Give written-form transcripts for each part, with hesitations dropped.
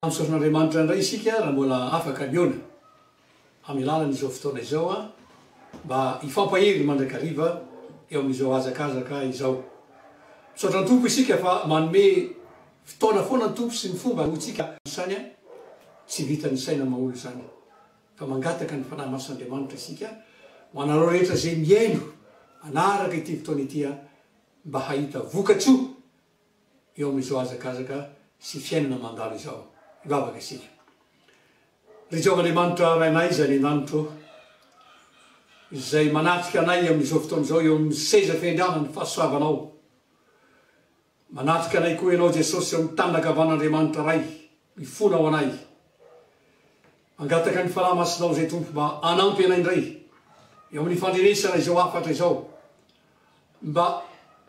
Amin'Andriamanitra indray isika raha mbola afaka miona amin'ny alalan'izao fotoana izao mba hifampahery mandrakariva eo amin'izao hazakazaka izao. Misaotra ny tompo isika fa manome fotoana foana ny tompo sy ny fomba hotsika sany tsy vitan'ny saina maholo zany. Fa mangataka ny fanahy mason'Andriamanitra isika manareo rehetra zay miaino anaraka ity fotoana ity mba hahita vokatsoa eo amin'izao hazakazaka sy fiainana mandalo izao. Ivavaka isika. Rijaovan'Andriamanitra rainay izay an-danitro izay manatrika anay amin'izao fotoana izao eo amin'ny seza fiandrianana ny fahasoavanao. Manatrika anay koa ianao Jesosy eo amin'ny tanakavan'Andriamanitra ray mifona ao anay. Mangataka ny fanahy masinao zay tompo mba anampy anay indray eo amin'ny fandrenesana izao afatra izao mba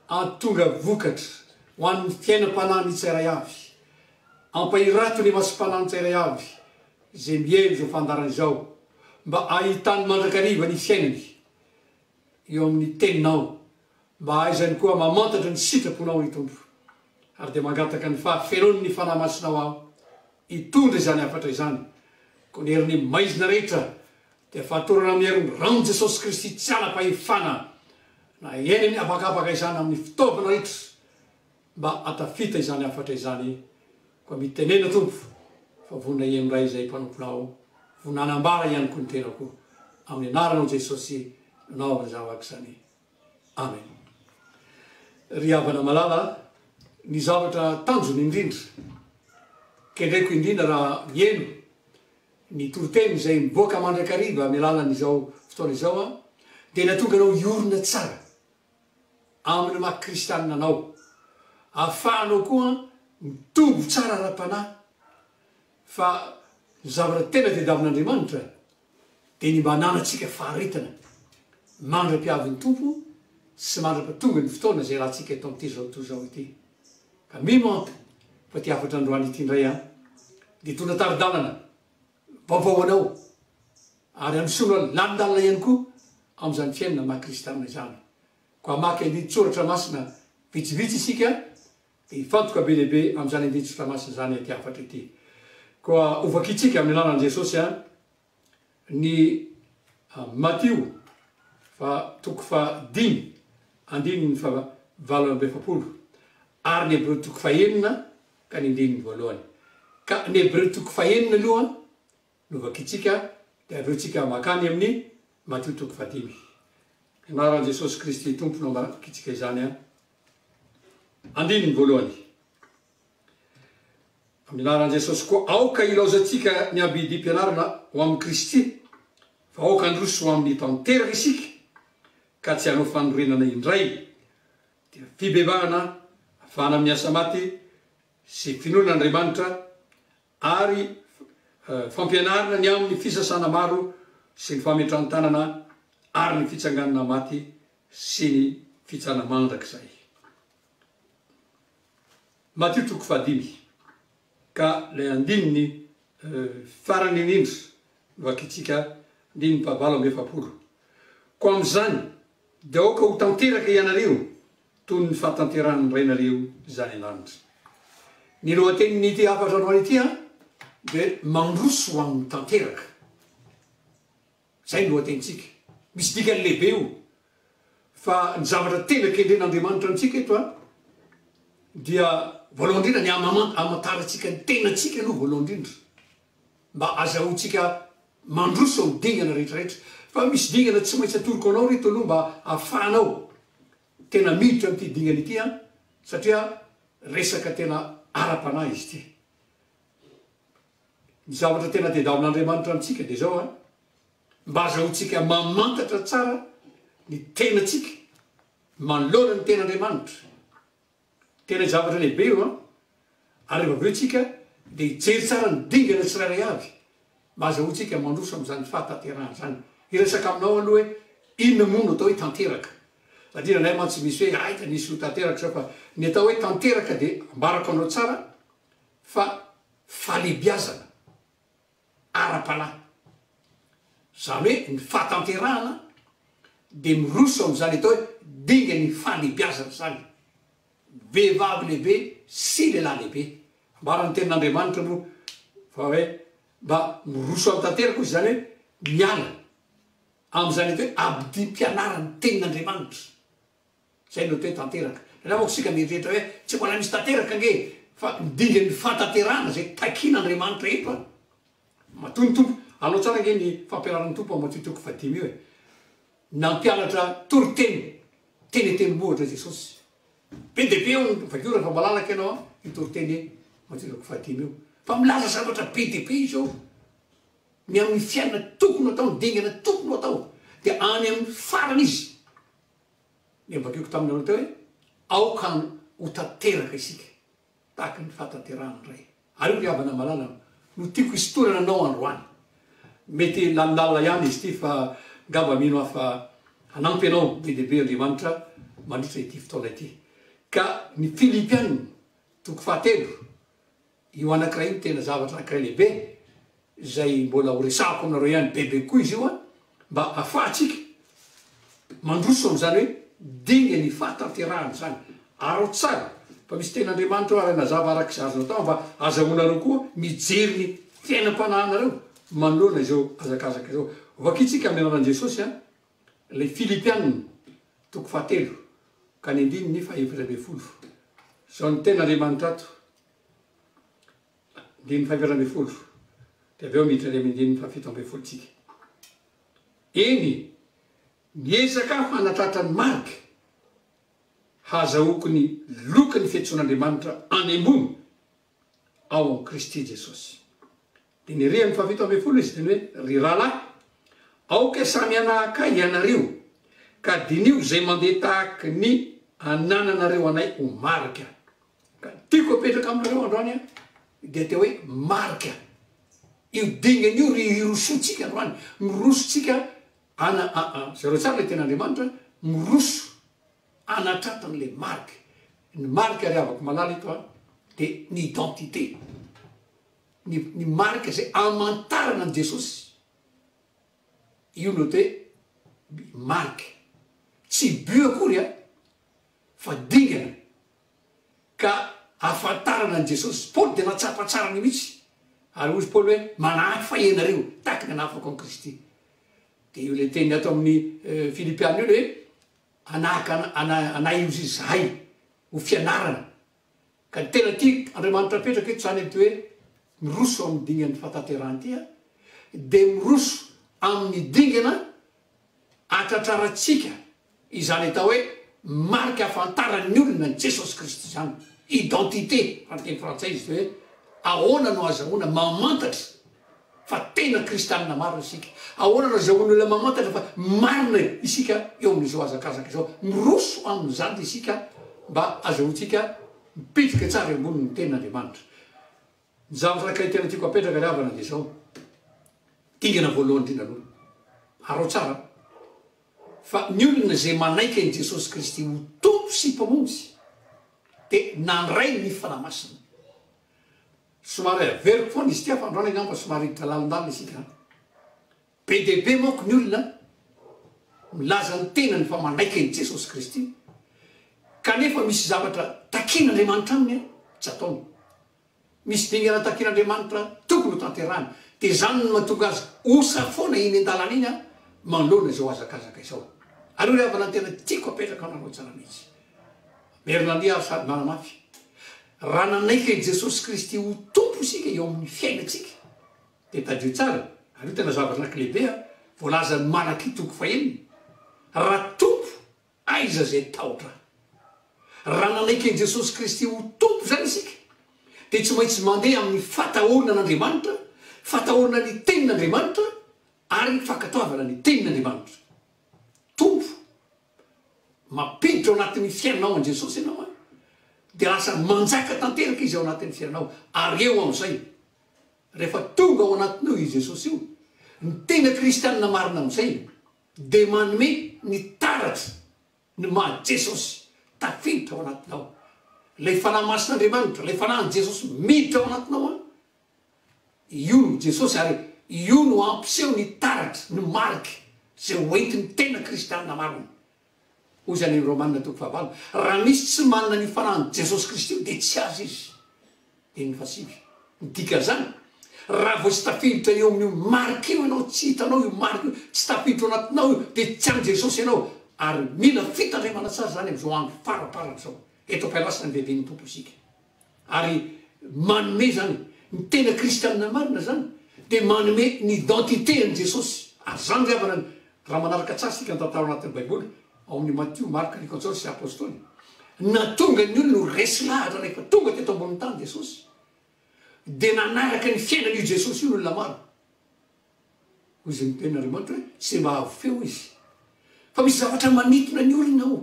antonga vokatra ho an'ny fiainam-panahy tsirairay avy. Ampahirato ny masom-panahy tsirairay avy zay mihaino izao fandarana izao mba ahitany mandrakariva ny fiainany eo amin'ny teninao mba aizany koa mamantatra ny sitraponao ny tompo. Ary dia mangataka ny fahafenony ny fanahy masinao aho hitondra izany afatra izany koa ny herin'ny maizina rehetra dia fahatorana amin'ny herin'ny rano Jesosy Kristy tsy anam-pahefana na eniny abakabaka izany amin'ny fitaovana rehetra mba atafita izany afatra izany. Koa mitenena tompo fa vonina iemray izay mpanomponao vonanambara ihany koa ny tenako amin'ny anaranao Jesosy naovana zavaka izany. Amen. Ry havana malala ny zavatra tanjony indrindra kendraiko indrindra raha mieno ny toroteny izay miboaka mandrakariva amin'ny alalan'izao fotoana izao dia natonga anao iorina tsara amin'ny maha kristianina anao ahafahanao koa mitombo tsara ra-panahy fa ny zavatra tena tediavin'Andriamanitra dia ny mba hananantsika faharetana mandra-piavin'ny tompo sy mandra-patonga ny fotoana zay rahantsika eto amin'ity zao toy zao ity. Ka mimo fa ty afatra androany ity indray dia tondra taridalana vaovao anao ary amisoana landalina ihany koa amin'izany fiainana maha-kristianina izany. Koa amaky andidy tsoratra masina vitsivitsy isika dia hifantoka be lehibe amin'izany andidy tsoratra masina zany aty afatra ity. Koa ovakitsika amin'ny anaran'i Jesosy ny Matio fa toko fa 5 andininy fa 7 ary ny Hebreo toko fa 9 ka ny andininy voalohany. Ka ny Hebreo toko fa 9 aloha no ovakitsika dia aveotsika makany amin'ny Matio toko fa 5. Anaran'i Jesosy Kristy tompo no makitsika izany andininy voalohany. Amin'ny anaran'i Jesosy koa aoka ilaozantsika ny abidim-pianarana ho amin'ny Kristy fa aoka androso ho amin'ny tanteraka isika ka tsy hanao fanorenana indray dia fibebahana ahafahana miasa maty sy finoan'Andriamanitra ary fampianarana ny amin'ny fisasana maro sy ny fametran-tanana ary ny fitsanganana maty sy ny fitsana mandrakizay. Matio toko fa 5 ka le andininy farany indrindra vakitsika andininy fa 7. Koa amin'izany dia aoka ho tanteraka ianareo toy ny fahatanterahany rainareo izany andanitra. Ny lohatenin'ity afatra androany ity dia mandroso ho amin'ny tanteraka. Zay ny lohatenitsika. Misy dikany lehibe io fa ny zavatra tena kendren'Andriamanitra amintsika eto dia voalohany indrindra ny amantarantsika ny tenatsika aloha voalohany indrindra mba azahoantsika mandroso amin'ny dingana rehetrarehetra. Fa misy dingana tsy maintsy atoroko anao reto aloha mba ahafahanao tena miditra amin'ity dingana ity satria resaka tena ara-panahy izy ity. Ny zavatra tena tediavin'Andriamanitra amintsika dia zao mba azahoantsika mamantatra tsara ny tenatsika manoloana ny ten'Andriamanitra. Tena zavatra lehibe io ary rehefa aveotsika dia hijery tsara ny dingana tsirairay avy mba azahoantsika mandroso amin'izany fahatanterahana zany. Iresaka aminao aloha hoe inona moa no atao hoe tanteraka. Satria nanay mantsy misy hoe aita nisy ho tanteraka sao fa ny atao hoe tanteraka dia ambarako anao tsara fa falebiazana ara-panahy. Zany hoe ny fahatanterahana dia miroso amin'izany atao hoe dinga ny falebiazana zany. Vehivavy lehibe sy lehilahy lehibe. Ambara ny tenin'Andriamanitra moa fa hoe mba miroso amin'ny tanteraka izy zany hoe miala am'izany eto hoe abdi mpianarany tenin'andriamanitra zay no toe tanteraka raha mako sika mirehetra hoe tsy mbola misy tanteraka nge fa midinga ny fatanterana zay takian'andriamanitra eto a matony tompo anao tsara nge ny fampiararan'ny tompo amatotoko fadimy io e nampianatra toriteny teny mohatra jesosy be de be eo vakeo rehefa malalaka ianao a itoriteny matotoko fadimy io fa milaza zavatra be de be izy ao ny amin'ny fiainana tokony atao midingana tokony atao de any amin'ny farana izy ny bakeko taminao teo hoe aoka ho tanteraka isika tahaka ny fatanterana ray ary io riavana malala no tiako istorana anao androany mety lalala ihany izy ty fa ngamba mino aho fa anampy anao be de be andriamanitra mandritra ity fotoana ity ka ny filipianina toko fahatelo io anankiray io tena zavatra anankiray lehibe zay mbola ho resahako aminareo ihany bebe koa izy io a mba afahatsika mandroso am'zany hoe dinga ny fatanterahany zany aro tsara fa misy ten'andriamanitra o aranazava araky zazona tao mba azahoanareo koa mijery ny fiainam-panahanareo manoloana izao azakazaka izao vakitsika amin'ny anaran'i jesosy a le filipianina toko fahatelo ka ny andininy fa efatra amby folo zao ny ten'andriamanitra ato andininy fa efatra amby folo de avy eo miditra le amindininy fa fito amby folotsika eny niezaka hanatratra ny marika hazahoako ny lokany fiantsoan'andriamanitra any ambony ao am Kristy Jesosy de ny rehany fa fito amby folo izy teny hoe ry rahalahy aoka samy anahaka ianareo ka dinio zay mandeha tahaky ny anananareo anay ho marika ka tiako apetraka aminareo androany a de te hoe marika io dingan'io ry irosotsika androany mirosotsika zareo tsara le ten'andriamanitra miroso anatratany le marika ny marika ry avako malala ito a de ny identité ny marika zay amantarana an Jesosy io no te marika tsy bu akory a fa dingana ka afantarana an Jesosy Paoly de natsapatsarany mihitsy ary ozy Paoly hoe manahaky fa ianareo tahaky ny anafako an Kristy de io le teny ato amin'ny filipiana io le hoe anay izy zahay ho fianarana ka ny tena ty andriamanitra apetraka eto zany ty hoe miroso amin'ny dingan'ny fatanterahany ty a de miroso amin'ny dingana atratraratsika izany atao hoe marika afantarany olona ny Jesosy Kristy zany identité fanateny frantsay izy hoe ahoana no azahoana mamantatra fa tena kristianina marina isika ahoana no azahoan'olona mamantatra fa marina isika eo amin'izao azakazaka izao miroso amin'izany isika mba azahoantsika mipitrika tsara eo ambony ny ten'andriamanitra ny zavatra rankay tena tiako apetraka riavana de zao dingana voalohany indrindranono aro tsara fa ny olona zay manaiky an Jesosy Kristy ho tompo sy mpamonjy de nandray ny fanamasina somary averiko foana izy tia fa androany angamba somary hidalalandalina isika be de be manko ny olona milaza ny tenany fa manaiky an Jesosy Kristy kanefa misy zavatra takian'andriamanitra aminy a tsy ataony misy dingana takian'andriamanitra tokony ho tanterahany de zany no mahatonga azy osa foana iny an-dalana iny a manoloana izao azakazaka izao ary io riavana tena tiako apetraka anareo tsara mihitsy merinandia ary sady manamafy raha nanaiky an Jesosy Kristy ho tompo isika eo amin'ny fiainatsika de tadio tsara ary io tena zavatra anaky lehibe a voalaza ny malaky toko faheniny raha tompo aiza zay tahotra raha nanaiky an Jesosy Kristy ho tompo zany isika de tsy maintsy mandeha amin'ny fatahorana an'Andriamanitra fatahorana ny tenin'Andriamanitra ary fankatoavana ny tenin'Andriamanitra tompo mapiditra ao anatin'ny fiainanao an Jesosy ianao a de lasa manjaka tanteraka izy ao anatin'ny fiainanao ary eo am'izay rehefa tonga ao anatinao i Jesosy io ny tena kristianina marina am'izay de manome ny taratra ny maha Jesosy tafiditra ao anatinao le fanahy masin'Andriamanitra le fanahy Jesosy miditra ao anatinao a io no Jesosy ary io no ampiseho ny taratra ny mariky zay hoentin'ny tena kristianina marina hoy zany Romanina toko fahavalo raha misy tsy manana ny fanahy Jesosy Kristy io de tsy azy izy de ny fasivy ny dika zany raha vo tsy tafiditra eo amin'io marika io ianao tsy hitanao io marika io tsy tafiditra ao anatinao io dia tsy any Jesosy ianao ary mila fitandremana tsara zany am'izao andro faraparatra zao eto ampialasana ny bebe ny tompo isika ary manome zany ny tena kristianina marina zany dia manome ny identité any Jesosy ary zany riavana raha manaraka tsara sika ny tantara anatin'ny baiboly ao amin'ny Matthieu, Marka, Luka sy apôstôly na tonga ny olona ho resy lahatra rehefa tonga teto ambony tany Jesosy dia nanaraka ny fiainan'io Jesosy io olona maro hoy izay niten'Andriamanitra hoe tsy mahavo feo izy fa misy zavatra manitona ny olona ao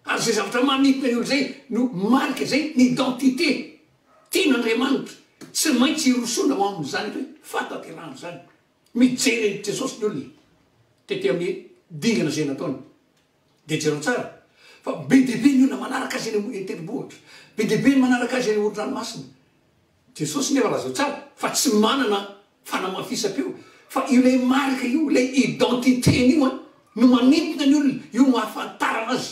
ary zay zavatra manitona ny olona zay no marika zay ny identité tian'Andriamanitra tsy maintsy hirosoana ho amin'izany hoe fataterahana zany mijery Jesosy ny olona tety amin'ny dingana zay nataony dia jereo tsara fa be dehibe ny olona manaraka azy eny tendrombohitra be dehibe ny manaraka azy eny olo-dranomasina Jesosy nefa lazao tsara fa tsy manana fanamafisam-peo fa io lay marika io lay identitény io a no manitona ny olona io no ahafantarana azy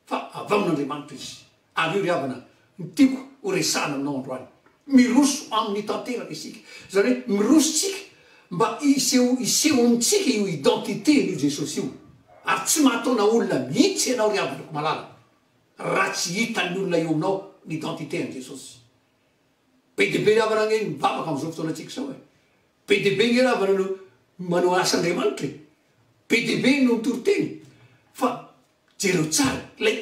fa avy amin'Andriamanitra izy ary io ry havana ny tiako ho resahana aminao androany miroso amin'ny tanteraka isika zany hoe mirosotsika mba iseho amitsika io identité n'io Jesosy io ary tsy mahataona olona mihitsy ianao ry havanako malala raha tsy hitan'ny olona eo aminao ny identité an' Jesosy be dehibe ry havana ny mivavaka amin'izao fotoana antsika sao e be dehibe ny ry havana no manao asandriamanitra be dehibe no mitoroteny fa jereo tsara lay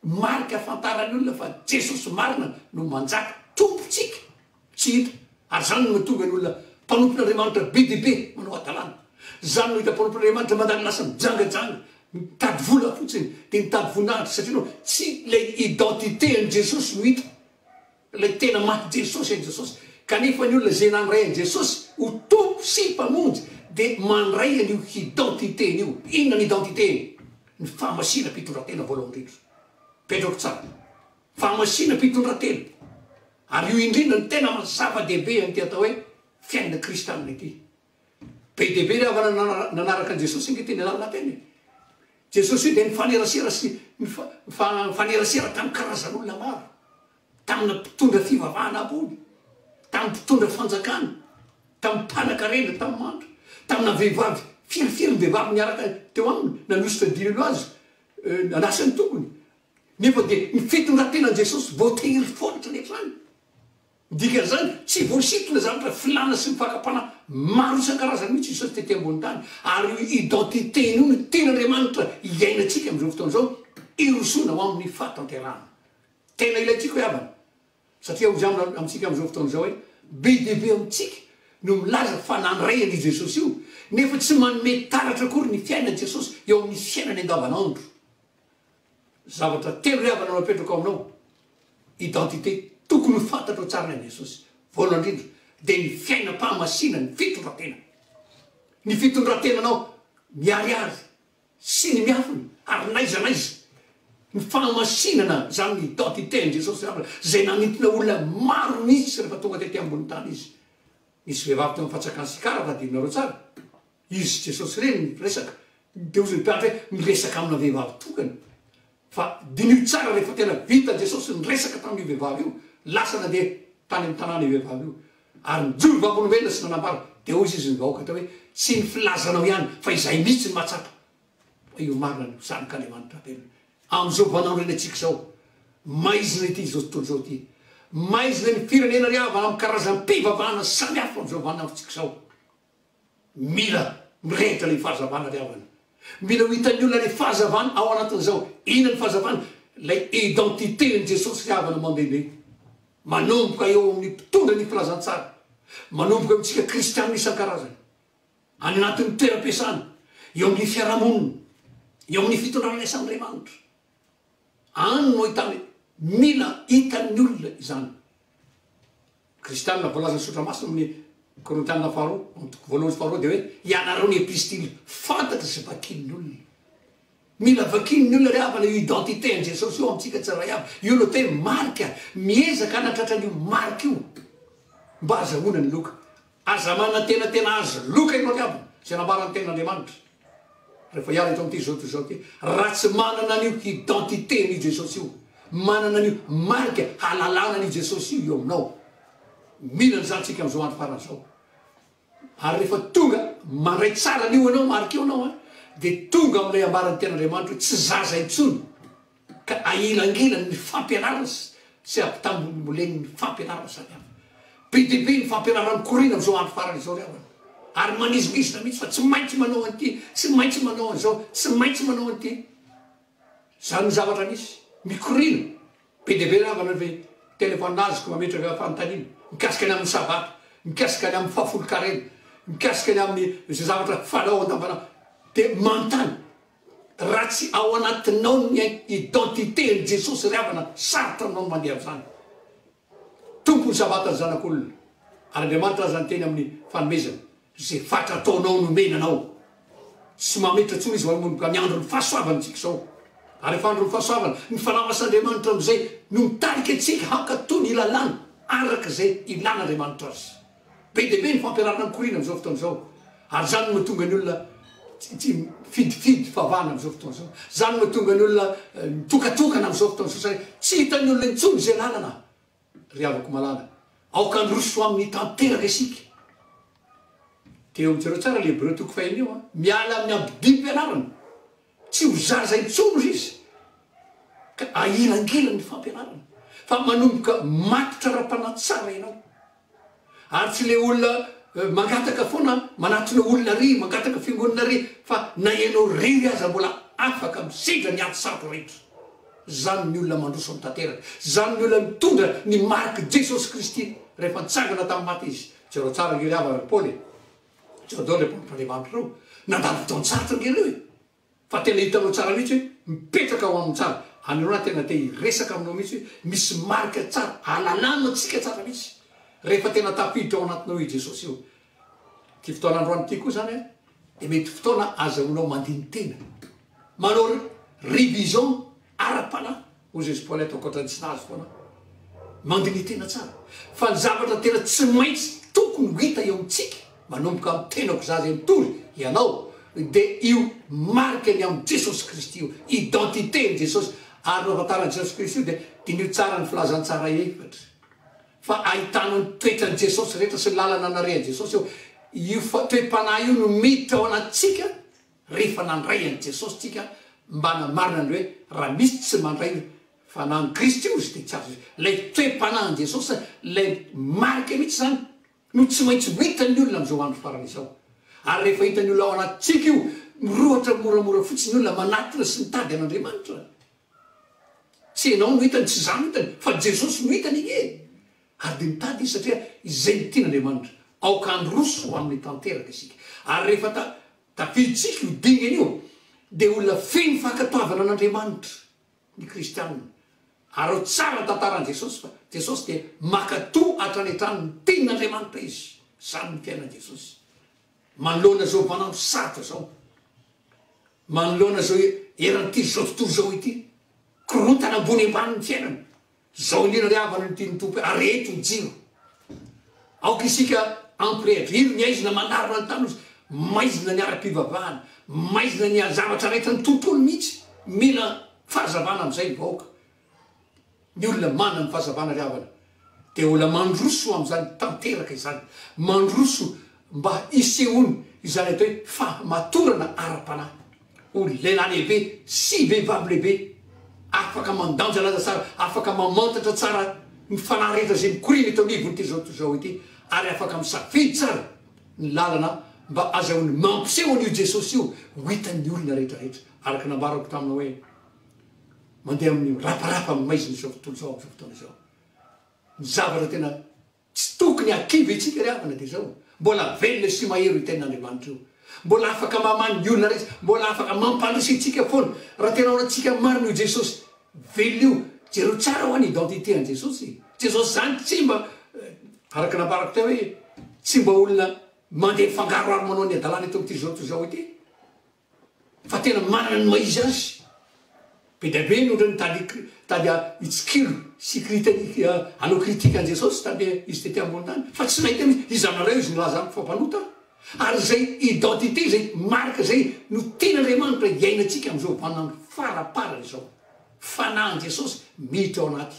marika afantarany olona fa Jesosy marina no manjaka tompotsika tsy hita ary zany no mahatonga ny olona mpanompon'Andriamanitra be dehibe manao adalàna zany no hita mpanompon'Andriamanitra mandany lasa mijangajanga mitady vola fotsiny dia mitady voninahitra satria no tsy lay identité an' Jesosy no hita lay tena maty Jesosy an' Jesosy kanefa ny olona zay nandray an' Jesosy ho tompo sy mpamonjy dia mandray an'io identitény io inona ny identitény ny fahamasina mpitondratena voalohany indrindra petrako tsara fahamasina mpitondratena ary io indrindra ny tena zava-dehibe an'ity atao hoe fiainana kristianina ity be dehibe ry havana nanaraka an' Jesosy angeteny alalina teny Jesosy io dia nifanerasera sy nifanerasera tamin'ny karazan'olona maro tamina mpitondra fivavahana ambony tamin'ny mpitondra fanjakana tamin'ny mpanan-karena tamin'ny mandro tamina vehivavy firifiry ny vehivavy niaraka teo aminy nanositra dililo azy anasany tokony nefa dia ny fitondratenan' Jesosy voatehiry foatra netrany dikan'izany tsy voasitona zavatra filana sy mifakapana maro isan-karazany mihitsy Jesosy tety ambony tany ary io identitény io ny ten'Andriamanitra iainantsika amin'izao fotoana izao irosoana ho amin'ny fatanterahana tena ilayntsika hoe havana satria ho zany amintsika amin'izao fotoana izao hoe be dehibe amintsika no milaza fa nandray an'i Jesosy io nefa tsy manome taratra akory ny fiainan'i Jesosy eo amin'ny fiainany andavanandro zavatra telo ry havana no apetrako aminao identité tokony ho fantatro tsara an'i Jesosy voalohany indrindra dia ny fiainam-pahamasina ny fitondratena ny fitondratenanao miariary sy ny miafiny ary naizanaiza ny fahamasinana zany ny identité an' Jesosy zay nanitona olona maro mihitsy rehefa tonga tety ambony tany izy nisy vehivavy teo mifatsakany sikara raha dinareo tsara izy Jesosy reny resaka dia ozy ny mpianatra hoe miresaka amina vehivavy tokany fa dinio tsara rehefa tena vita Jesosy niresaka tamin'io vehivavy io lasa na dia tany amin'ny tanàna io vehivavy io ary nijory vavolombelona sy nanambara dia hoy izy ny vahoaka tao hoe tsy ny filazanao ihany fa izay mihitsy ny mahatsapa io marina ny sanok'Andriamanitra tena amin'izao vanandro eny antsika zao maizina ity zao tontolo zao ty maizina ny firenena ry havana amin'ny karazam-pivavahana samihafa amin'izao vanandrontsika zao mila mirehitra lay fahazavana ry havana mila ho hitan'ny olona lay fahazavana ao anatin'izao ina ny fahazavana lay identité n' Jesosy ry havana mandehandeha manomboka eo amin'ny mpitondra ny filazantsara manomboka amintsika kristianina isan-karazany any anatin'ny toeram-piasana eo amin'ny fiarahamonina eo amin'ny fitondrana isan'Andriamanitra any no hitany mila hitan'ny olona izany kristianina voalaza ny sotra masina amin'ny korintianina faharoa voalohany faharoa dia hoe ianareo ny epistily fantatra sy vakinin'ny olona mila vakinin'ny olona ry havana io identité an' Jesosy io amintsika tsara ihava io no tena marika miezaka anatratranyio marika io mba azahoana ny loka azamana tena azy loka ianao ry havana zay nambarany ten'Andriamanitra rehefa hiara eto amin'ity zao toizao ty raha tsy manana an'io identité n'io Jesosy io manana an'io marika halalana an'io Jesosy io eo aminao mila ny zany tsika amin'izao andro faran'izao ary rehefa tonga mandray tsara an'io anao marika eo anao a dia tonga amin'ilay ambaran'ny ten'andriamanitra hoe tsy zaza intsony ka ailangilany ny fampianarana sy ampitamboleny ny fampianarana samy hafa be dia be ny fampianarana mikorina am'izao andro farany izao ry havana ary manizimizina mihitsy fa tsy maintsy manao an'ity tsy maintsy manao an'izao tsy maintsy manao an'ity zany ny zavatra misy mikorina be dia be ry havana ve telefonaziko mametraka fanontaniana mikasika any amin'ny sabata mikasika any amin'ny fahafolo-karena mikasika any amin'ny zay zavatra fanao an-tambanao dia manontany raha tsy ao anatinao ny identité ny Jesosy ry havana sarotra anao mandeha amin'izany tompony sabata ny zanak'olona ary Andriamanitra zany teny amin'ny fanomezana zay fatra ataonao nomenanao tsy mametra tsony izy manomboka miandro ny fahasoavana tsika zao ary efa andro ny fahasoavana ny fanamas'Andriamanitra am'izay no mitarika atsika hankatoy ny lalàna araka zay ilan'Andriamanitra azy be dia be ny fampiarana mikorina am'izao fotoana izao ary zany no mahatonga ny olona tsy fidifidy favana am'izao fotoana izao zany no mahatonga ny olona mitokatokana am'izao fotoana izao satria tsy hitan'ny olona intsony zay lalana ry havako malala aoka androso amin'ny tanteraka isika teo amintsireo tsara le Hébreu toko fahaenina io miala amin'ny ampidim-pianarana tsy ho zaza intsony izy ka ailangilany ny fampianarana fa manomboka matotra ra-panahy tsara ianao ary tsy le olona mangataka foana manatona olona ry mangataka fiangonana ry fa na ianao rery aza mbola afaka misedra ny ady sarotra rehetra zany ny olona mandroso amin'ny tanteraka zany ny olona mitondra ny marika Jesosy Kristy rehefa nitsangana tamin'ny maty izy jereo tsara ngery havana Paoly jereo le mpandriamanitra reo nandalo fotoan-tsarotra ngereo e fa tena hitanao tsara mihitsy hoe mipetraka ao amin'ny tsara anareo na tena te hiresaka aminao mihitsy hoe misy marika tsara alalana atsika tsara mihitsy rehefa tena tapiditra ao anatinao i Jesosy io ty fotoana androany ty koa zany a dia mety fotoana azahoanao mandiny tena manao révision ara-panahy hoy Jésus Paul eto ankoatra ny tsy nahazo foana mandiny tena tsara fa ny zavatra tena tsy maintsy tokony ho hita eo amintsika manomboka amin'ny tenako zaza mitory ianao dia io marika ny amin'ny Jesosy Kristy io identité ny Jesosy ary no afantarany Jesosy Kristy io dia dinio tsara ny filazantsara efatra fa ahitana ny toetrany Jesosy rehetra sy lalana narehan'i Jesosy io toe-panahy io no miditra ao anatsika rehefa nandray an'i Jesosy tsika mba namarina ny hoe raha misy tsy mandray fa na ny Kristy io izy dia tsy azo lay toe-panahy ny Jesosy lay marika mihitsy zany no tsy maintsy hitany olona am'izao andro farany izao ary rehefa hitany olona ao anatsika io mirohatra moramora fotsiny olona manatona sy mitady an'Andriamanitra tsy ianao no hitany tsy zany hitany fa Jesosy no hitany iny ary dia mitady izy satria izay ny tian'Andriamanitra aoka androso ho amin'ny tanteraka isika ary rehefa tafiditsika io dingana io dia olona feno fankatoavana an'Andriamanitra ny kristianina ary ao tsara tantaran'i Jesosy fa Jesosy dia makatoa hatranetrany ny tenin'Andriamanitra izy zany ny fiainan'i Jesosy manoloana zao manandro sarotra zao manoloana zao eran'ity zao tontolo zao ity korontana ambony ambany ny fiainana zao indrindra ry havana ny tiany tompo areto ny jiro aoka isika ampirehadriro ny aizina manarina ny tany maizina ny ara-pivavahana maizina ny zavatra rehetra ny tontolo mihitsy mila fahazavana amin'izay ny vahoaka ny olona manana ny fahazavana ry havana dia olona mandroso amin'izany tanteraka izany mandroso mba isehoany izany atao hoe fahamatorana ara-panahy ho lehilahy lehibe sy vehivavy lehibe afaka mandanja laza tsara afaka mamantatra tsara ny fanahy rehetra zay mikorina eto anivony ty zao ity ary afaka misafidy tsara ny lalana mba azahoany mampiseho an'io Jesosy io ho hitan'ny olona rehetrarehetra araka nambarako tamina hoe mandeha amin'ny raparapa amin'ny maizina izao fotoana izao am'izao fotoana izao ny zavatra tena tsy tokony akivy itsika ry havana dia zao mbola velona sy mahero iten'Andriamanitra io mbola afaka mamany ny olona rehetra mbola afaka mampandrisitsika foana raha tena onatsika marina io Jesosy velona io jereo tsara ho any identité an' Jesosy Jesosy zany tsy mba araka nambarako teo hoe tsy mba olona mandeha fangaroaro manao ny adalàna eto am'ty zao to zao ity fa tena manana ny maizy azy be dia be nohatra ny tady itsikilo sy anao kritika an' Jesosy tady izy tety ambony tany fa tsy nahita mihitsy izy aminareo izy nilaza amiko fampanota ary zay identité zay marika zay no tian'Andriamanitra iainantsika am'izao vanandro faraparany zao fanahin' Jesosy miditra ao anaty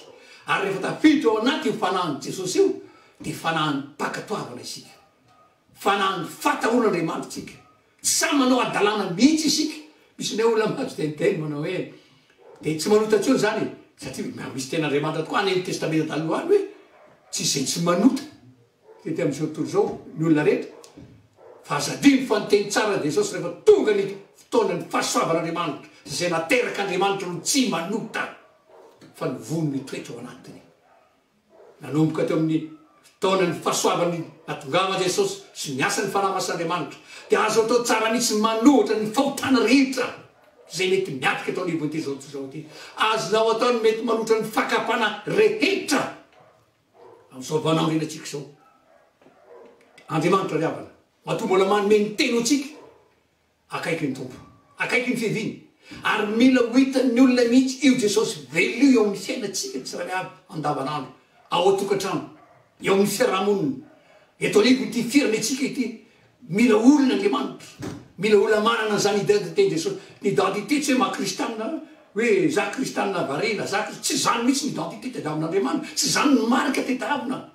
ary rehefa tafiditra ao anaty io fanahin' Jesosy io dia fanahin'ny mpakatoavana isika fa na fatahoan'andriamanitra tsika tsy samy manao adalàna mihitsy isika misy ne olona matsy teniteny manao hoe de tsy manota tsony zany satria misy ten'andriamanitra tokoa any amin'ny testamenta taloha any hoe tsy zay tsy manota tety amin'izao tontolo zao ny olona rehetra fa azadiny fanonteny tsara Jesosy rehefa tonga ny fotoanany fahasoavan'andriamanitra zay naterak'andriamanitra no tsy manota fa nivony ny toetra ao anatiny nanomboka teo amin'ny fotoanany fahasoavany natongava Jesosy sy miasa ny fanahy mas'andriamanitra de azo atao tsara mihitsy manohatra ny fahotana rehetra zay mety miatrika atao anivon'ity zao zao ty azonao ataony mety manotra ny fakapana rehetra am'izao vanandrina atsika zao andriamanitra riavana mato mbola manome ny teno atsika akaiky ny tompo akaiky ny fiheviny ary mila hoitan'ny olona mihitsy io Jesosy velio eo amin'ny fiainatsika tsy raha miavy andavanandro ao atokantrano eo amin'ny fiarahamonina eto anivo ty firany atsika ity mila olona andriamanitra mila olona manana zany identité Jesosy ny identité tsy hoe mahakristianina hoe za kristianina varena za tsy zany mihitsy ny identité tadamin'andriamanitra tsy zany ny marika tetavina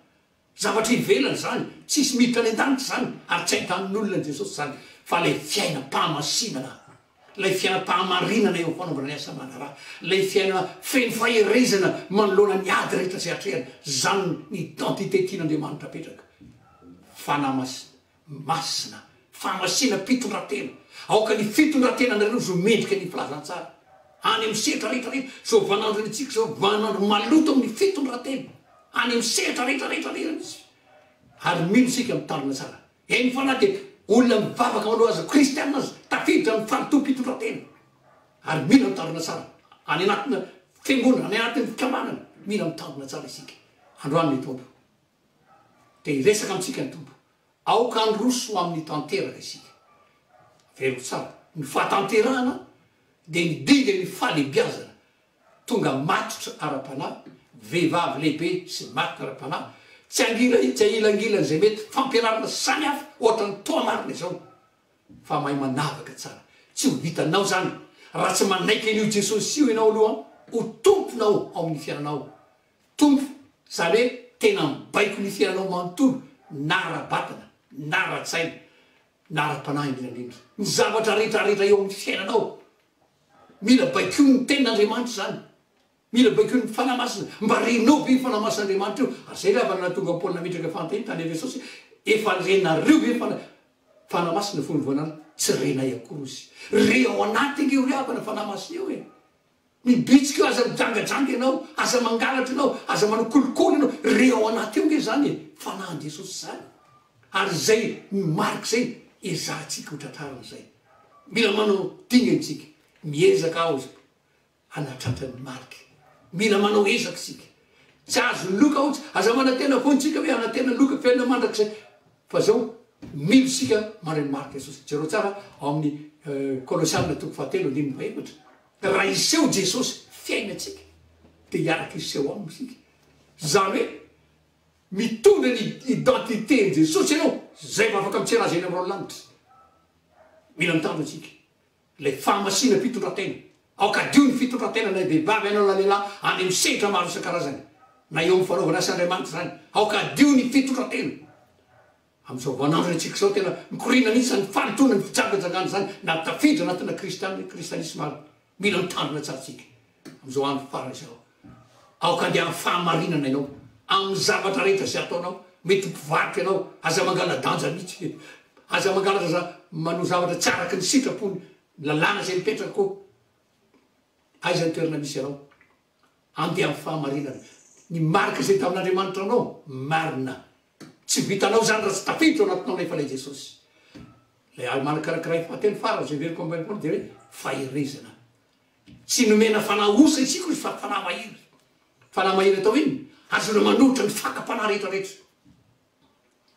zavatra ivelany zany tsisy miditra any an-danitra zany ary tsy ahitan'olona ny Jesosy zany fa lay fiainam-pahamasinana lay fiainam-pahamarinana eo fanaovana ny asa manaraha lay fiaina feno faherezana manoloana ny ady rehetra zay atrehana zany ny identité tian'andriamanitra apetraka masina fahamasina pitondratena aoka ny fitondratena nareo zo mendrika ny filazantsara any amin'ny sehatra rehetrarehetra zao vanandro antsika zao vanandro maloto amin'ny fitondratena any amin'ny sehatra rehetrarehetra misy ary mino sika mitarina tsara eny fa na de olona mivavaka maloha azy kristianina azy tafiditra amin'ny fanotom-pitondratena ary mila mitarina tsara any anatina fiangonana any anatin'ny fikamanana mila mitarina tsara isika androany ny tompo de iresaka amintsika ny tompo aoka androso amin'ny tanteraka isika veriko tsara ny fahatanterahana de ny dinga ny fahalebiazana tonga matitra ara-panahy vehivavy lehibe sy matitra ara-panahy tsy ailangilany zay mety fampianarana samy hafa ohatra ny toa marina zao fa mahay manavaka tsara tsy ho vitanao zany raha tsy manaiky an'io Jesosy io ianao aloha ho tomponao ao amin'ny fiainanao tompo zany hoe tena mibaiko ny fiainanao manontolo nara-batana nara-tsaina nara-panahy indrindrandrindra ny zavatra rehetrarehetra eo amin'ny fiainanao mila baikio ny ten'andriamanitra zany mila baikio ny fanamasina mba renao be fanamasin'andriamanitra io ary zay ravana natonga Paoly nametraka fanteny tany Efesosy efa renareo ve fanamasina fony voanana tsy renay akorozy re ao anatiny io riavana fanamasina io e mibitsika io aza mijangajanga ianao aza mangalatra ianao aza manao kolikoly ianao re ao anaty io nge zany e fanahan Jesosy zany ary zay marika zay ezahtsika ho tratraran'zay mila manao dingantsika miezaka ao anatratrany mariky mila manao ezaka sika tsy azo loka ohatsy aza manatena vontsika hoe anatena loka fiaina mandrakzay fa zao milo sika mandray ny marika Jesosy jereo tsara ao amin'ny Kolosiana toko fahatelo andininy faefatra raha iseho Jesosy fiainatsika de hiaraka iseho aminy sika zany hoe mitondra ny identité Jesosy ianao zay fa afaka mitsera azy eny amin'ny ranolanitra mila mitandro atsika lay fahamasina fitondratena aoka dio ny fitondratena na vehivavy ianao na lehilahy any amin'ny sehatra maro isan-karazany na eo amin'ny fanaovana as'Andriamanitra zany aoka dio ny fitondratena am'izao vanandrona atsika zao tena mikorina mihitsy ny falitona ny fitsangatsangana zany na tafidra anatina kristianisme ary mila mitandrona tsaratsika am'izao andro farany zao aoka andeha amin'ny fahamarinana ianao amin'ny zavatra rehetra zay ataonao mety mpivarotra ianao aza mangala danja mihitsy aza mangala zaza manao zavatra tsy araky ny sitrapony lalàna zay mipetraka koa aiza ny toerana misy ianao andeha amin'ny fahamarinana ny marika zay tamin'Andriamanitra anao marina tsy vitanao zany raha tsy tafiditra anatinao nefa lay Jesosy lay manakarakiray fahatelo farany zay veriko ambanimpolo de hoe faherezana tsy nomena fanahosa isika izy fa fanahy mahiry atao iny azona manohitra ny fakapanahy rehetrarehetra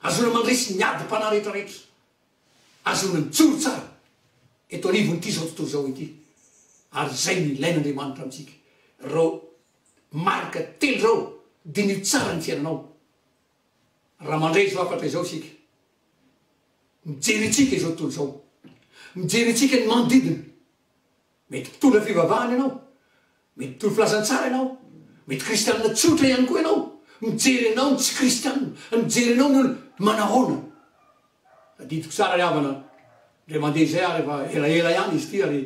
azona mandresy ny ady-panahy rehetrarehetra azona mijoro tsara eto anivonyity zao tontolo zao ity ary zay ny ilain'Andriamanitra amitsika reo marika telo zao dinio tsara ny fiainanao raha mandray zao afatra izao sika mijery tsika izao tontolo zao mijery tsika ny manodidina mety mpitondra fivavahana ianao mety mpitondra filazantsara ianao mety kristianina tsotra ihany koa ianao mijery anao ny tsy kristianina mijery anao ny olo manahoana ditiko tsara havana re mandeha zay ary efa elaela ihany izy ty ary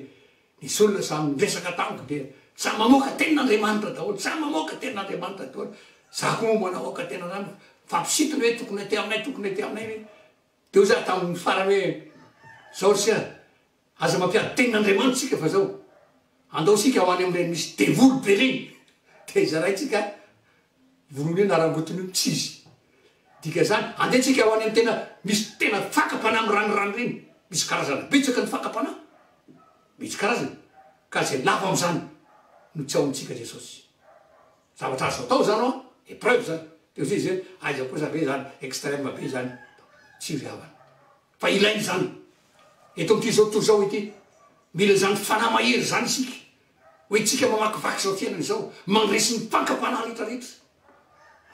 nisy olona samy resaka tamiko dia samy mamoaka tenin'Andriamanitra daholo samy mamoaka tenin'Andriamanitra daholo za koa moa manamoaka tena zany fampisitony hoe tokony ety aminay tokony ety aminay hoe teo za tamin'ny farany hoe zao sia aza mampiady tenin'Andriamanitra tsika fa zao andao sika ho any amin'ireny misy devolo be reny de zaraitsika volony io narangotiny io tsy izy dika zany andehatsika ho any amin'ny tena misy tena fakapana amin'ny ranorano reny misy karazana betsaka ny fakapana misy karazana ka zay lava am'izany no tsy aontsika Jesosy zavatra azo atao zany oa épreuve zany de zay izy hoe aiza kosa be zany extrême be zany tsy riavana fa ilainy zany eto am'ty zao tontolo zao ity mila zany fanahy mahery zany isika hoe tsika mamakivaky zao fiainana zao mandresy ny fankam-panahy rehetrarehetra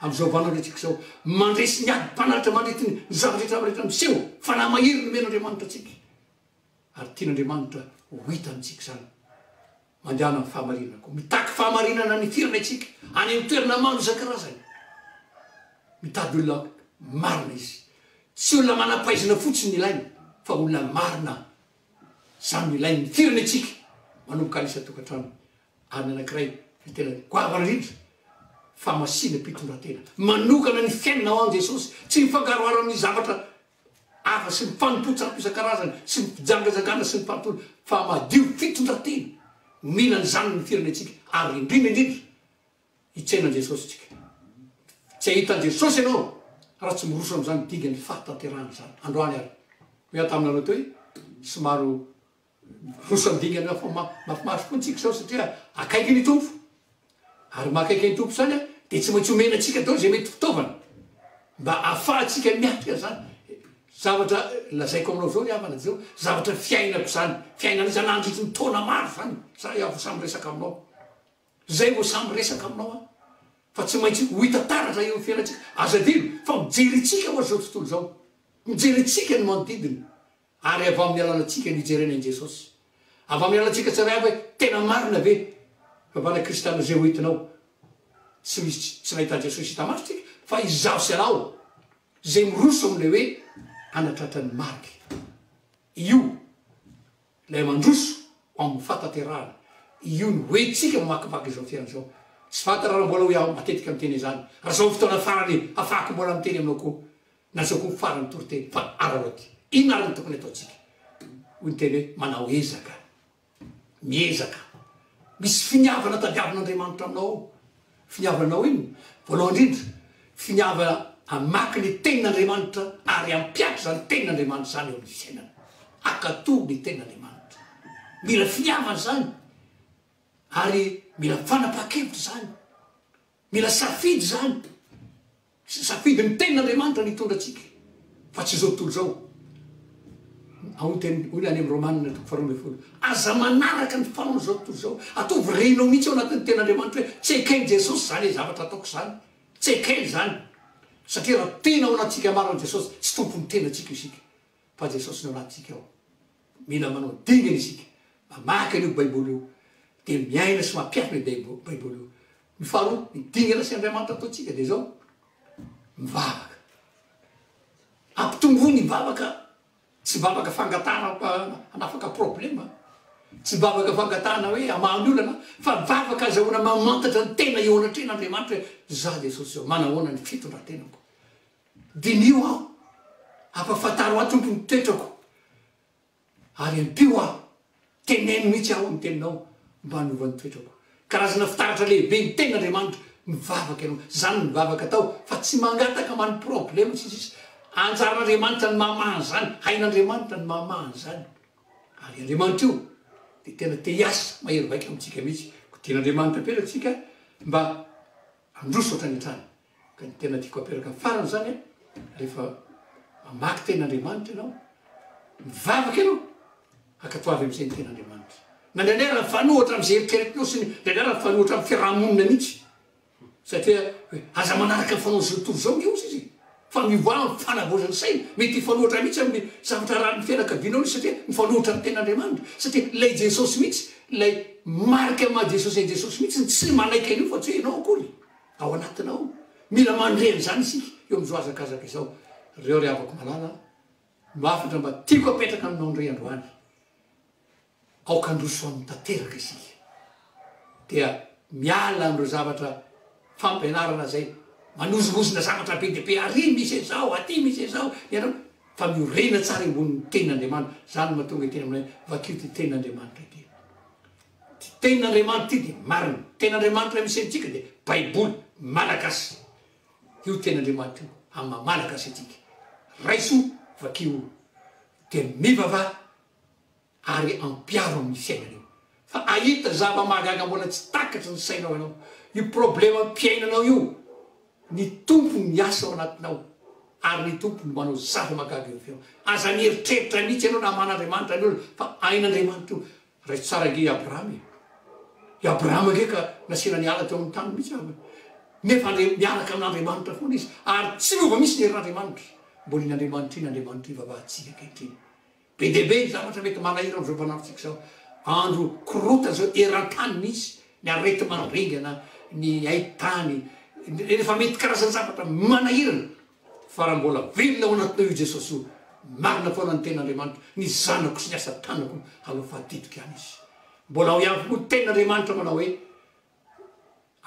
am'izao vanaretrika zao mandresy ny ady-mpanaritra mandrety ny zavarehetrarehetra miseho fanahy mahery no men'Andriamanitra atsika ary tian'Andriamanitra ho hita amitsika zany mandehana amin'ny fahamarinana koa mitaky fahamarinana ny firana itsika any amin'ny toerana maro isan-karazany mitady olona marina izy tsy olona manam-pahaizana fotsiny ilainy fa olona marina zany ilainy ny firana itsika manomboka anisa tokantrano any anankiray tena goavana indrindra famasina mpitondratena manokana ny fiainana ho an Jesosy tsy mifangaroharo amin'ny zavatra hafa sy mifanompotsako isan-karazany sy mifijangazangana sy mifantolo fa madio fitondratena mila ny zany ny firana itsika ary indrindra hitsaina Jesosy tsika tsy ahita Jesosy ianao raha tsy miroso am'izany digany fahatanterahana zany androany ary hoe taminareo teo hoe somaro roso am'digany fa mafimaso koa ntsika zao satria akaiky ny tompo ary makaiky ny tompo zany de tsy maintsy omena atsika dao zay mety fitaovana mba ahafahatsika miatrika zany zavatra lazaiko aminao zao ny havana zao zavatra fiainako zany fiainana izy anandritry ny taona maro zany za avo samy resaka aminao zay vo samy resaka aminao a fa tsy maintsy ho hita taratra eo fiainatsika azadilo fa mijery tsika ho zao tontolo zao mijery tsika ny manodidina ary avy amin'ny alanatsika nijerena Jesosy avy amin'ny alantsika tsara hoe tena marina ve vavana kristiana zay ho hitinao tsy misy tsy nahita Jesosy hita maso tsika fa izaho sy anao zay miroso am'le hoe anatratra ny mariky io lay mandroso amin'ny fataterahana io ny hoentsika mamakivaky zao fiaina zao tsy fantara raha mbola hoe aho matetika miteny zany raha zao fotoana farany afahako mbola miteny aminao koa na zao koa farany toriteny fa araroty inona ary ny tokony ataotsika hoy ny teny hoe manao ezaka miezaka misy finiavana tadiavin'Andriamanitra aminao finiavanao iny voalohany indrindra finiavana amaky ny tenin'Andriamanitra ary ampiatra zany tenin'Andriamanitra zany eo amin'ny fiainana akato ny tenin'Andriamanitra mila finiavana zany ary mila fanapa-kevitra zany mila safidy zany safidy ny tenin'Andriamanitra nitondra atsika fa tsy zao tontolo zao aonteny oy any amin'ny Romanina faharoambin'ny aza manaraka ny fanaona zao tontolo zao ataovy renao mihitsy ao anatin'ny tenin'Andriamanitra hoe tsy ekeny Jesosy zany zavatra ataoko zany tsy ekeny zany satria raha tena ao anatsika marina Jesosy tsy tompony tena atsika isika fa Jesosy no anatsika ao mila manao dingana isika mamaky an'io baiboly io de miaina sy mampiafina baiboly io ny faharoa midingana sy Andriamanitra ataotsika de zao mivavaka ampitomboy ny mivavaka tsy mivavaka fangatana anafaka problema tsy mivavaka fangatana hoe amahany olana fa mivavaka azahoana mamantatra ny tena eo anatren'Andriamanitra hoe za Jesosy ao manahoana ny fitondrantenako dinio aho ampafantaro aho tompony toetrako ary ampio aho teneno mihitsy aho amin'ny teninao mba hanovany toetrako karazana fitaratra lehibe ny tenin'Andriamanitra mivavaka ianao zany mivavaka tao fa tsy mangataka many problema tsisy anjaran'Andriamanitra ny mahamahany zany hain'Andriamanitra ny mahamahany zany ary Andriamanitra io de tena te hiasa mahery vaika amitsika mihitsy ko tian'Andriamanitra aperaka tsika mba androso ohatrany hatrany ka ny tena tiako aperaka farany zany rehefa mamaky tenin'Andriamanitra ianao mivavaka ianao akatoavy am'izay ny tenin'Andriamanitra na ndraindray raha fanohatra am'izay eritreretinao sy ndraindray raha fanohatra amy fiarahamonina mihitsy satria aza manaraka fanao zao tontolo zao miosy izy fa mivoa fanavozany saina mety hifanohatra mihitsy amin'ny zavatra raha ny fianakavianao satria mifanohatra amin'ny tenin'Andriamanitra satria lay Jesosy mihitsy lay marika ma Jesosy ay Jesosy mihitsy tsy manaiky an'io fa tsy hoe ianao akory ao anatinao mila mandreny zany isika eo am'izao azakazaka izao reo ry avako malala no afatra mba tiako apetraka aminao ndray androany aoka androso amin'ny tanteraka isika dia miala am'ireo zavatra fampianarana zay manozolozona zavatra be deaibe ary misy zao aty misy zao ianao fa miorena tsara ambon'ny tenin'andriamanitra zany mahatonga tena aminay vakio ty tenin'andriamanitra ity ty tenin'andriamanitra ty de marina tenin'andriamanitra misy antsika de baiboly malagasy io tenin'andriamanitra io amin'ny malagasy atsika raiso vakio de mivava ary ampiaro amin'ny fiainana io fa ahita zava-mahagaga mbola tsy takatry ny sainao ianao io problema mpiainanao io ny tompony miasa ao anatinao ary ny tompony manao zava-mahagaga io feo aza nieritreritra mihitsy ianao na man'andriamanitra ny olona fa ain'andriamanitra io ray tsara ge abrahamy i abrahama ge ka nasiana niala teo amin'ny tany mihitsy nefa miaraka amin'andriamanitra foana izy ary tsy miova misy ny herin'andriamanitra mbola in'andriamanitra iny andriamanitra io vavahatsika kehitriny be deaibe zavatra mety manahira am'izao mpanaritsika zao andro korota zao eran-tany misy ny arety manringana ny aitany rehefa mety karazany zavatra manahirana fa raha mbola velona ao anatinao io jesosy io marina foana ny ten'andriamanitra ny zanako sy ny asa tanako aloha fahadidiko ihany izy mbola ao ihany koa ten'andriamanitra manao hoe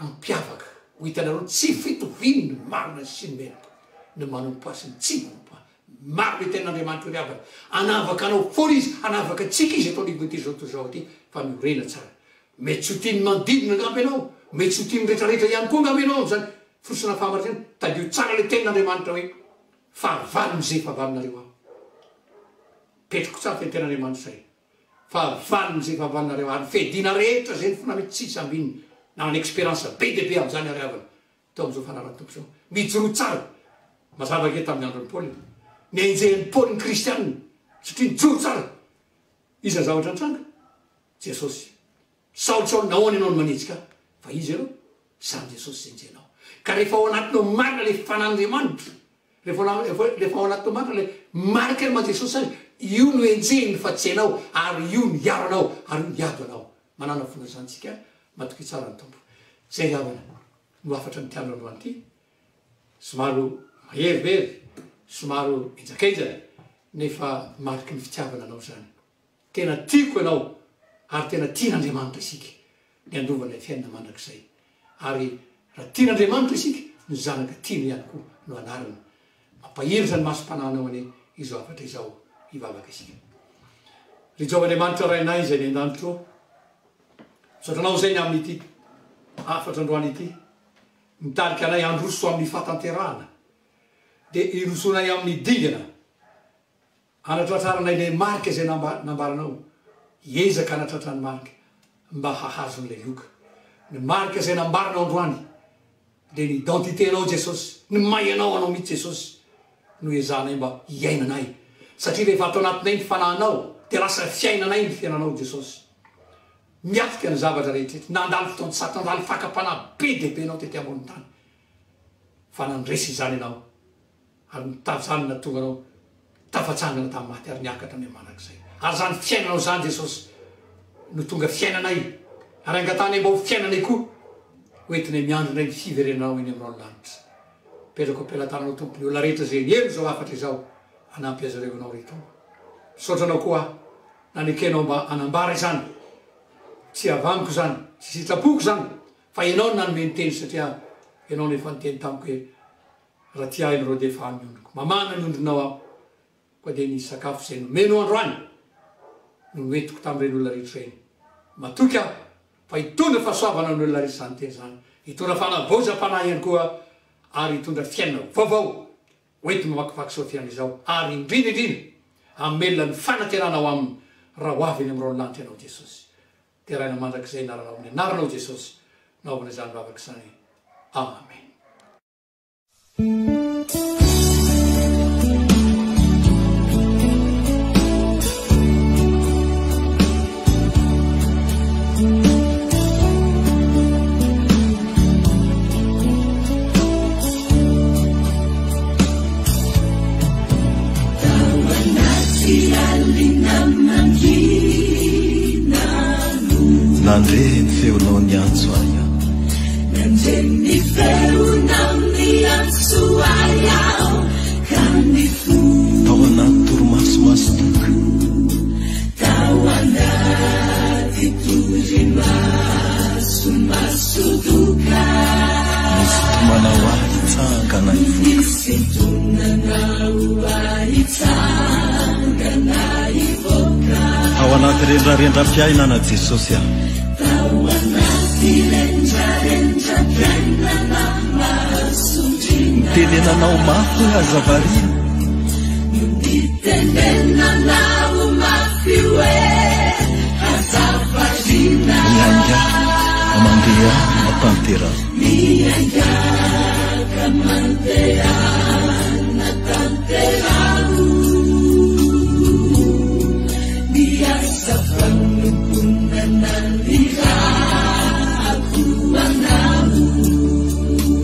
ampiavaka ho hitanareo tsy fitoviny ny marina sy ny menaka ny manompo azy ny tsy manompo maro ny ten'andriamanitra ry avaka anavaka anao foana izy anavaka tsika izy atao livity zao to zao ty fa miorena tsara mety tsy ho tiany mandidina ngamby anao mety tsy ho tiany rehetrarehetra ihany koa ngamby anao am'zany fosina famaritana tadio tsara le ten'andriamanitra hoe fahavaliny zay fahavalinareo aho petroko tsara fe ten'andriamanitra zay fahavaliny zay fahavalinareo ary fedina rehetra zay ny fona mety tsisy ambiny na ny expérience be deaibe am'zany ary avana tao am'izao fanarany tompo zao mijoro tsara mazava ke tamin'ny androny paoly ny enjehan'ny paoly ny kristianina satria nijoro tsara iza zavatra antranga jesosy saoly nahoany ianao ny manetsika fa izy ianao samy jesosy zenjenao ka rehefa ao anatinao marina le fanandriamanitra rehefa ao anatinao marina le marika ny majesosy azy io no enjehiny fa tsy anao ary io ny iaro anao ary io niado anao manana fona zantsika matoky tsara ny tompo zay avana no afatra mitianro androany ty somaro maherivery somaro enjakaizana nefa mariky ny fitiavana anao zany tena tiako ianao ary tena tian'andriamanitra isika ny andovana fiainana mandrakizay ary raha tian'andriamanitra isika no zanaka tiana ihany koa no anarana mampahiry zany masom-pananao ane izao afatra izao hivavaka isika rijovan'andriamanitra rainay zay ny an-danitro sotranao zay ny amin'ity afatra androany ity mitariky anay androso amin'ny fatanterahana de irosonay amin'ny dingana anatratraranay le marika zay nambaranao ezaka anatratrany marika mba hahazon'le loka ny marika zay nambaranao androany de ny identité anao jesosy ny may anao anao mihitsy jesosy no ezanay mba hiainanay satria rehefa atao anatinay ny fanahinao de lasa fiainanay ny fiainanao jesosy miatika ny zavatra rehetrrehetra nandalo fotoany sata nandalo fakapana be deaibe anao tety ambony tany fa nandresy izany anao ary mitazany natonga anao tafatsangana tamin'ny maty ary niakatra ny manak'izay ary zany fiainanao zany jesosy no tonga fiainanay ary angatany mba ho fiainanay koa hoentinay miandronay ny fiverenanao eny aminao lanitra petrako ampilatananao tompony olona rehetra zay elo zao afatra izao anampy azy reo anao reto sotranao koa nanekenao mba anambara izany tsy avamiko zany tsy sitrapoko zany fa ianao nanome ny teny satria ianao nefa nyteny tamiko hoe raha tia iny reo de efa miondriko mamana ny ondrinao aho koa de ny sakafo zay nomenao androany no noentiko tamin'ireny olona rehetra reny matoky aho fa hitondra fahasoavana ny olona rehetra zany teny zany hitondra fanavozam-panahy ihany koa ary hitondra fiainana vaovao hoenti mamakivaky sofiana izao ary indrindraindrindra amelona ny fanateranao aminy raha ho avy eny am'rao lanitra ianao jesosy teraina mandrak'izay naranao amin'ny anaranao jesosy naovana izany vavaky zany amen. Nandre ny feonao ny antso aya Nandre ny feonao ny antso aya Ka ny fo tao anaty toromaso anaty rendrarendram-piainana Jesosy a nitenenanao mafy azavaria mianga amandeha matantera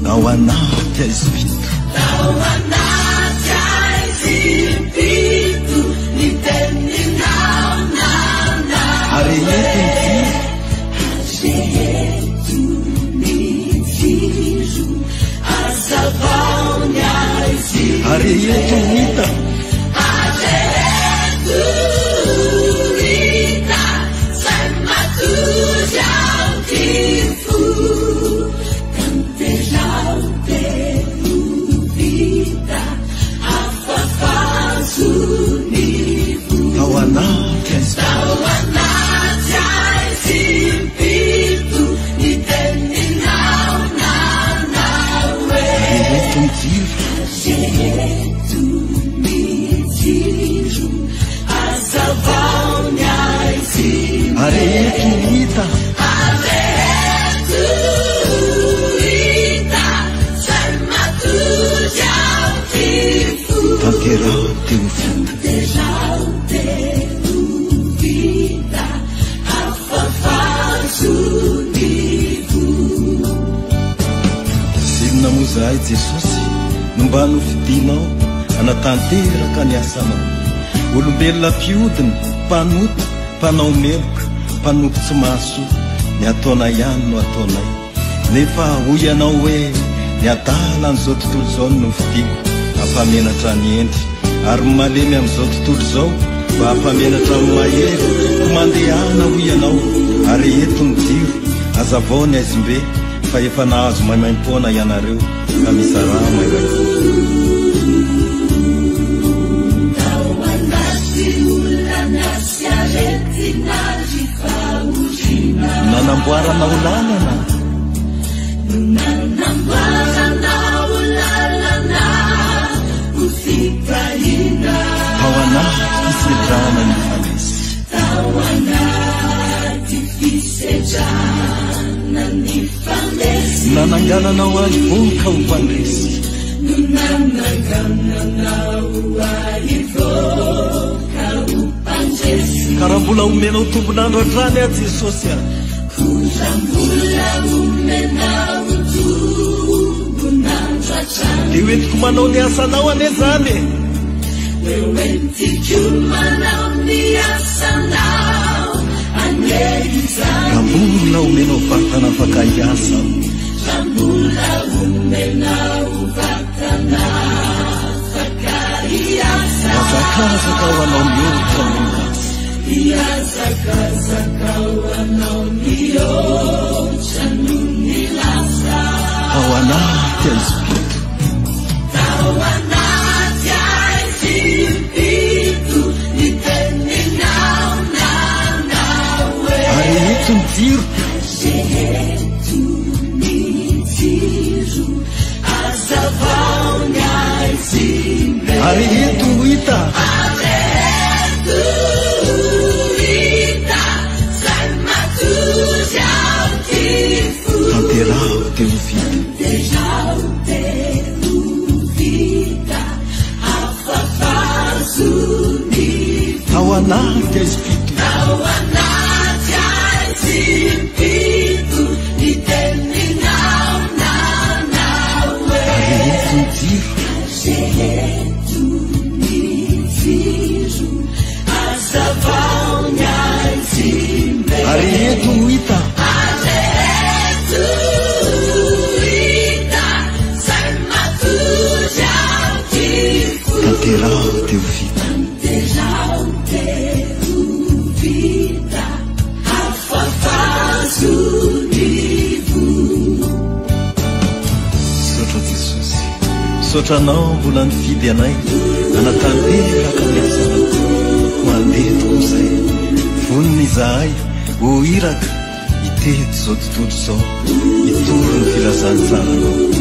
ao anaty aizipito areeto hita ao anaty aizipito areeto areeto hita tanterao teo sirina moa zahay Jesosy nomba nofidinao anatanteraka ny asanao olombelona mpiodiny mpanoto mpanao meloka mpanoto tsy mahasoa ny ataona ihany no ataonay nefa hoy ianao hoe ny adala an'izao tontolo izao no nofidiko hampamenatra ny endry ary malemy amin'izao tontolo izao mba hampamenatra amin'ny mahery ho mandehana hoy ianao ary eto ny jiro azavao ny aizimbe fa efa nahazo maimaim-poana ianareo ka mizara mairay nanamboaranao lalana ao anaty fisedrana ny fanesy nanangananao azy voka ho mpandresy karaha mbola omenao tombonandro an-trany a Jesosy a dia hoentiko manao ny asanao ane zany rambola omenao vatana afaka hiasa azakazaka ho anao mihoatra milasa ao anaty aizipito areeto ny jiro areeto ho hita tanterao teo vita ao anaty aizipito areeto ny jiro areeto ho hita tanterao teo vita sotra Jesosy sotranao mbola nifidy anay anatanteraka ny asanao mandetiko zay voniny izahay ho iraka iteto zao tontolo zao itoro ny filazany tsaranao